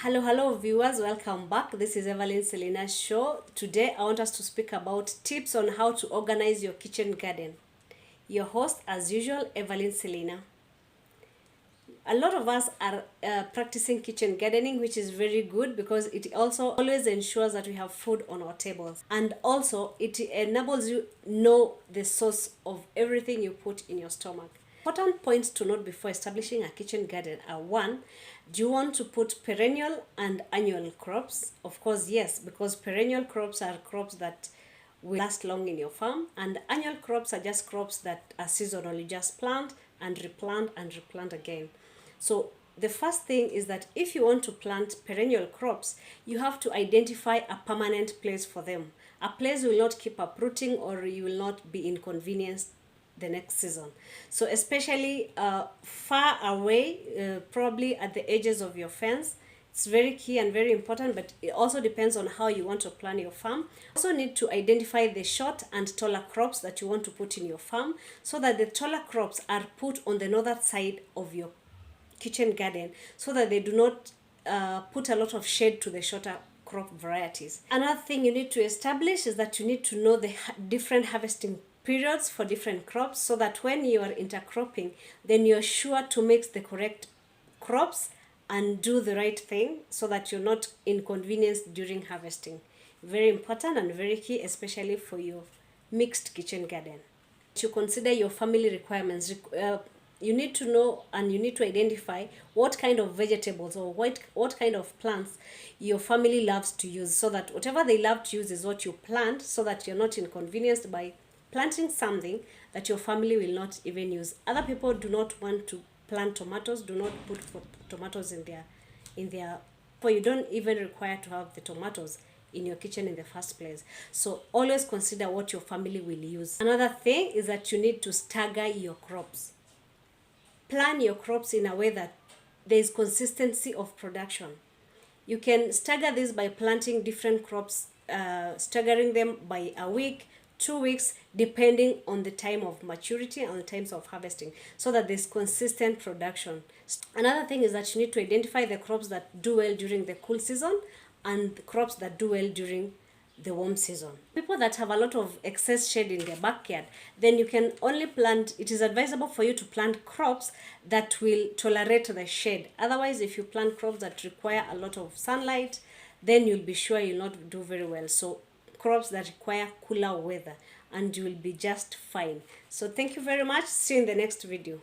Hello viewers, welcome back. This is Evelyn Selina's show. Today I want us to speak about tips on how to organize your kitchen garden. Your host as usual, Evelyn Selina. A lot of us are practicing kitchen gardening, which is very good because it also always ensures that we have food on our tables, and also it enables you know the source of everything you put in your stomach. Important points to note before establishing a kitchen garden are: one, do you want to put perennial and annual crops? Of course, yes, because perennial crops are crops that will last long in your farm, and annual crops are just crops that are seasonal. You just plant and replant again. So the first thing is that if you want to plant perennial crops, you have to identify a permanent place for them. A place will not keep uprooting, or you will not be inconvenienced the next season. So especially far away, probably at the edges of your fence, it's very key and very important, but it also depends on how you want to plan your farm. You also need to identify the short and taller crops that you want to put in your farm, so that the taller crops are put on the northern side of your kitchen garden, so that they do not put a lot of shade to the shorter crop varieties. Another thing you need to establish is that you need to know the different harvesting periods for different crops, so that when you are intercropping, then you're sure to mix the correct crops and do the right thing, so that you're not inconvenienced during harvesting. Very important and very key, especially for your mixed kitchen garden. To consider your family requirements, you need to know and you need to identify what kind of vegetables or what kind of plants your family loves to use, so that whatever they love to use is what you plant, so that you're not inconvenienced by planting something that your family will not even use. Other people do not want to plant tomatoes, do not put tomatoes in their for you don't even require to have the tomatoes in your kitchen in the first place. So always consider what your family will use. Another thing is that you need to stagger your crops. Plan your crops in a way that there is consistency of production. You can stagger this by planting different crops, staggering them by a week, 2 weeks, depending on the time of maturity and the times of harvesting, so that there's consistent production. Another thing is that you need to identify the crops that do well during the cool season and the crops that do well during the warm season. People that have a lot of excess shade in their backyard, then you can only plant, it is advisable for you to plant crops that will tolerate the shade. Otherwise, if you plant crops that require a lot of sunlight, then you'll be sure you'll not do very well. So crops that require cooler weather, and you will be just fine. So thank you very much. See you in the next video.